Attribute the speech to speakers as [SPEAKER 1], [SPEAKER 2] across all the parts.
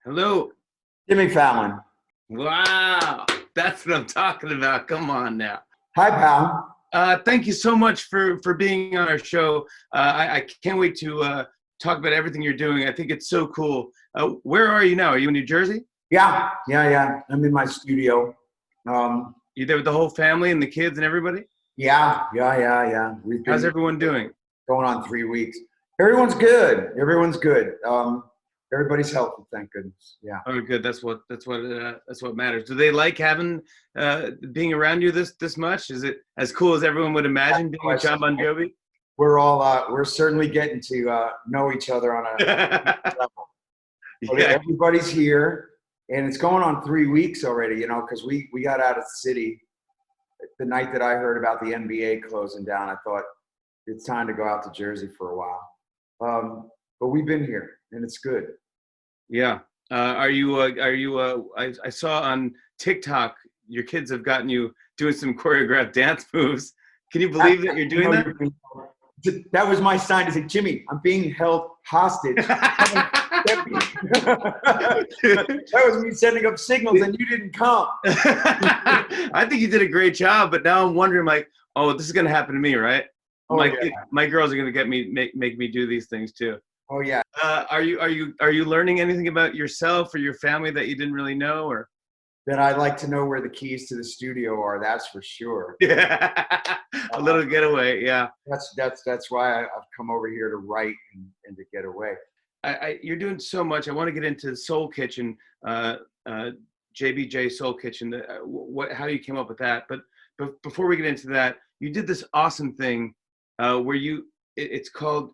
[SPEAKER 1] Hello.
[SPEAKER 2] Jimmy Fallon.
[SPEAKER 1] Wow. That's what I'm talking about. Come on now.
[SPEAKER 2] Hi, pal.
[SPEAKER 1] Thank you so much for being on our show. I can't wait to talk about everything you're doing. I think it's so cool. Where are you now? Are you in New Jersey?
[SPEAKER 2] Yeah. I'm in my studio.
[SPEAKER 1] You there with the whole family and the kids and everybody?
[SPEAKER 2] Yeah. We've been
[SPEAKER 1] How's everyone doing?
[SPEAKER 2] going on 3 weeks. Everyone's good. Everybody's healthy, thank goodness. Yeah.
[SPEAKER 1] Oh, good. That's what matters. Do they like having being around you this much? Is it as cool as everyone would imagine being with Jon Bon Jovi?
[SPEAKER 2] We're certainly getting to know each other on a level.
[SPEAKER 1] Yeah.
[SPEAKER 2] Everybody's here, and it's going on 3 weeks already. You know, because we got out of the city the night that I heard about the NBA closing down. I thought it's time to go out to Jersey for a while. But we've been here, and it's good.
[SPEAKER 1] Yeah. Are you? I saw on TikTok your kids have gotten you doing some choreographed dance moves. Can you believe that you're doing that?
[SPEAKER 2] That was my sign to say, Jimmy, I'm being held hostage. That was me sending up signals, and you didn't come.
[SPEAKER 1] I think you did a great job, but now I'm wondering, like, oh, this is gonna happen to me, right?
[SPEAKER 2] Oh,
[SPEAKER 1] my girls are gonna make me do these things too.
[SPEAKER 2] Oh yeah.
[SPEAKER 1] Are you learning anything about yourself or your family that you didn't really know, or
[SPEAKER 2] that I'd like to know where the keys to the studio are? That's for sure.
[SPEAKER 1] Yeah, a little getaway. Yeah,
[SPEAKER 2] that's why I've come over here to write and to get away.
[SPEAKER 1] You're doing so much. I want to get into Soul Kitchen, JBJ Soul Kitchen. How you came up with that? But before we get into that, you did this awesome thing where it's called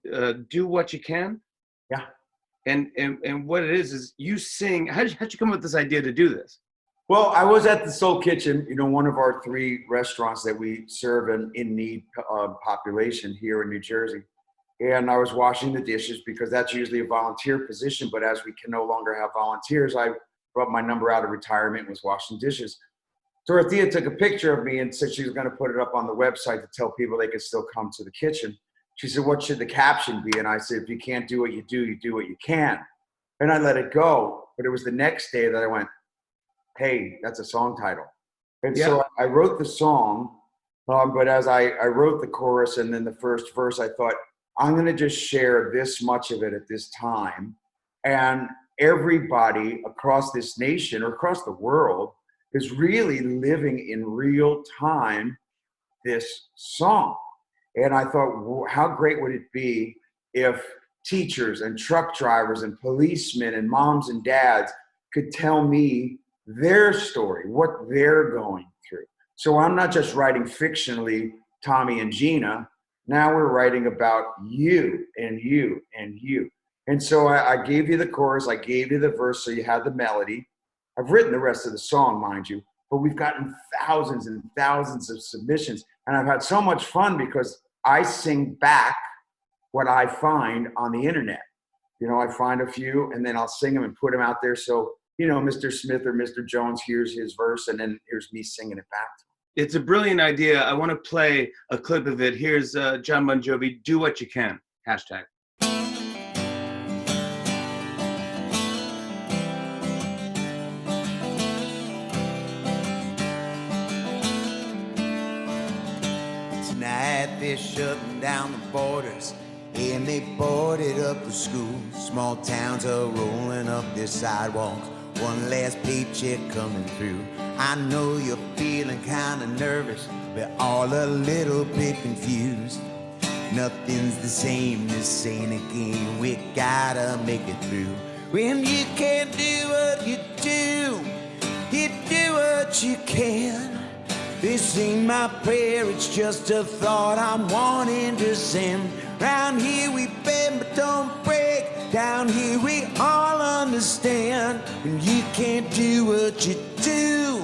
[SPEAKER 1] Do What You Can.
[SPEAKER 2] Yeah.
[SPEAKER 1] And what it is you sing. How'd you come up with this idea to do this?
[SPEAKER 2] Well, I was at the Soul Kitchen, one of our 3 restaurants that we serve an in-need population here in New Jersey. And I was washing the dishes because that's usually a volunteer position. But as we can no longer have volunteers, I brought my number out of retirement and was washing dishes. Dorothea took a picture of me and said she was going to put it up on the website to tell people they could still come to the kitchen. She said, what should the caption be? And I said, if you can't do what you do what you can. And I let it go. But it was the next day that I went, hey, that's a song title. And so I wrote the song, but as I wrote the chorus and then the first verse, I thought, I'm going to just share this much of it at this time. And everybody across this nation or across the world is really living in real time this song. And I thought, how great would it be if teachers and truck drivers and policemen and moms and dads could tell me their story, what they're going through. So I'm not just writing fictionally Tommy and Gina. Now we're writing about you and you and you. And so I gave you the chorus, I gave you the verse so you had the melody. I've written the rest of the song, mind you, but we've gotten thousands and thousands of submissions. And I've had so much fun because I sing back what I find on the internet. I find a few and then I'll sing them and put them out there. So, Mr. Smith or Mr. Jones hears his verse and then here's me singing it back to him.
[SPEAKER 1] It's a brilliant idea. I want to play a clip of it. Here's Jon Bon Jovi, Do What You Can, hashtag.
[SPEAKER 3] Tonight they're shutting down the borders and they boarded up the schools. Small towns are rolling up their sidewalks. One last paycheck coming through. I know you're feeling kind of nervous, but all a little bit confused. Nothing's the same, this ain't a game. We gotta make it through. When you can't do what you do what you can. This ain't my prayer, it's just a thought I'm wanting to send. Round here we bend but don't break. Down here we all understand. When you can't do what you do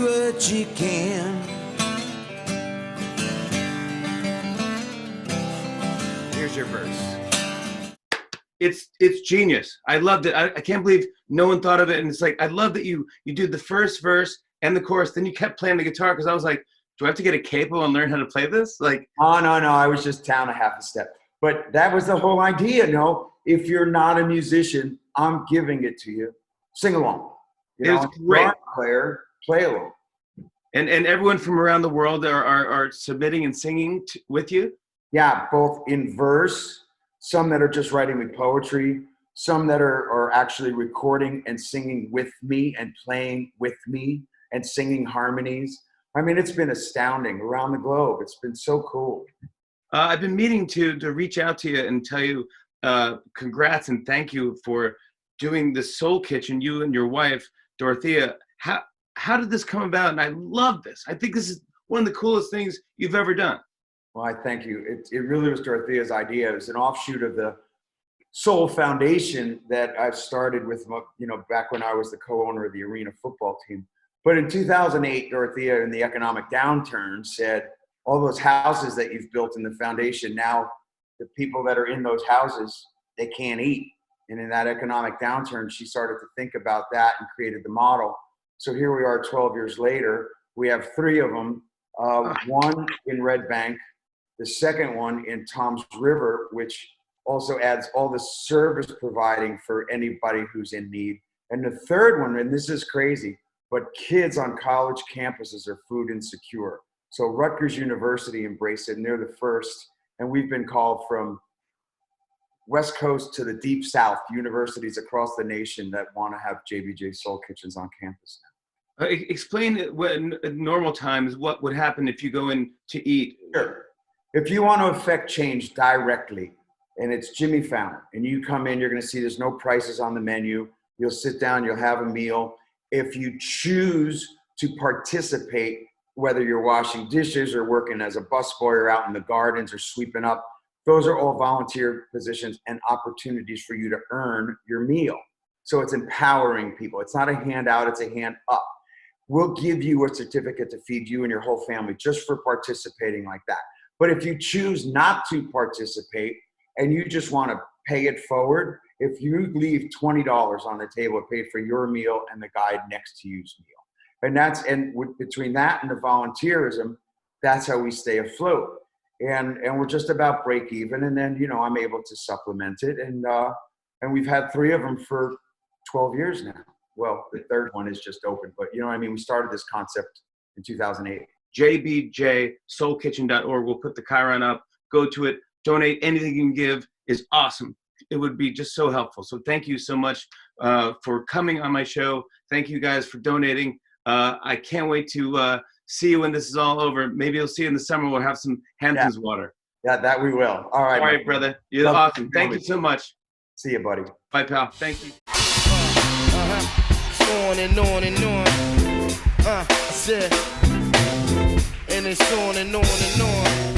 [SPEAKER 3] what you can.
[SPEAKER 1] Here's your verse. It's genius. I loved it. I can't believe no one thought of it. And it's like, I love that you did the first verse and the chorus, then you kept playing the guitar, because I was like, do I have to get a capo and learn how to play this? Like,
[SPEAKER 2] oh, no, I was just down a half a step. But that was the whole idea, no? If you're not a musician, I'm giving it to you. Sing along.
[SPEAKER 1] It was great.
[SPEAKER 2] Guitar player, play along.
[SPEAKER 1] And everyone from around the world are submitting and singing with you?
[SPEAKER 2] Yeah, both in verse, some that are just writing me poetry, some that are actually recording and singing with me and playing with me and singing harmonies. I mean, it's been astounding around the globe. It's been so cool.
[SPEAKER 1] I've been meaning to reach out to you and tell you congrats and thank you for doing the Soul Kitchen, you and your wife, Dorothea. How did this come about? And I love this. I think this is one of the coolest things you've ever done.
[SPEAKER 2] Well, I thank you. It really was Dorothea's idea. It was an offshoot of the Soul Foundation that I've started with, back when I was the co-owner of the arena football team. But in 2008, Dorothea, in the economic downturn, said, all those houses that you've built in the foundation, now the people that are in those houses, they can't eat. And in that economic downturn, she started to think about that and created the model. So here we are 12 years later. We have 3 of them, one in Red Bank, the second one in Toms River, which also adds all the service providing for anybody who's in need. And the third one, and this is crazy, but kids on college campuses are food insecure. So Rutgers University embraced it, and they're the first. And we've been called from West Coast to the Deep South, universities across the nation that want to have JBJ Soul Kitchens on campus now.
[SPEAKER 1] Explain when at normal times what would happen if you go in to eat.
[SPEAKER 2] Sure. If you want to affect change directly, and it's Jimmy Fallon, and you come in, you're going to see there's no prices on the menu. You'll sit down, you'll have a meal. If you choose to participate, whether you're washing dishes or working as a busboy or out in the gardens or sweeping up, those are all volunteer positions and opportunities for you to earn your meal. So it's empowering people. It's not a handout, it's a hand up. We'll give you a certificate to feed you and your whole family just for participating like that. But if you choose not to participate and you just want to pay it forward, if you leave $20 on the table, it paid for your meal and the guy next to you's meal. Between that and the volunteerism, that's how we stay afloat. And we're just about break even. And then, I'm able to supplement it. And we've had 3 of them for 12 years now. Well, the third one is just open, but we started this concept in 2008.
[SPEAKER 1] JBJSoulKitchen.org. We'll put the Chiron up. Go to it. Donate. Anything you can give is awesome. It would be just so helpful. So thank you so much for coming on my show. Thank you guys for donating. I can't wait to see you when this is all over. Maybe you'll see you in the summer. We'll have some Hamptons water.
[SPEAKER 2] Yeah, that we will. All right.
[SPEAKER 1] All right, brother. You're awesome. Thank you so much.
[SPEAKER 2] See you, buddy.
[SPEAKER 1] Bye, pal. Thank you.
[SPEAKER 4] On and on and on. I said, and it's on and on and on.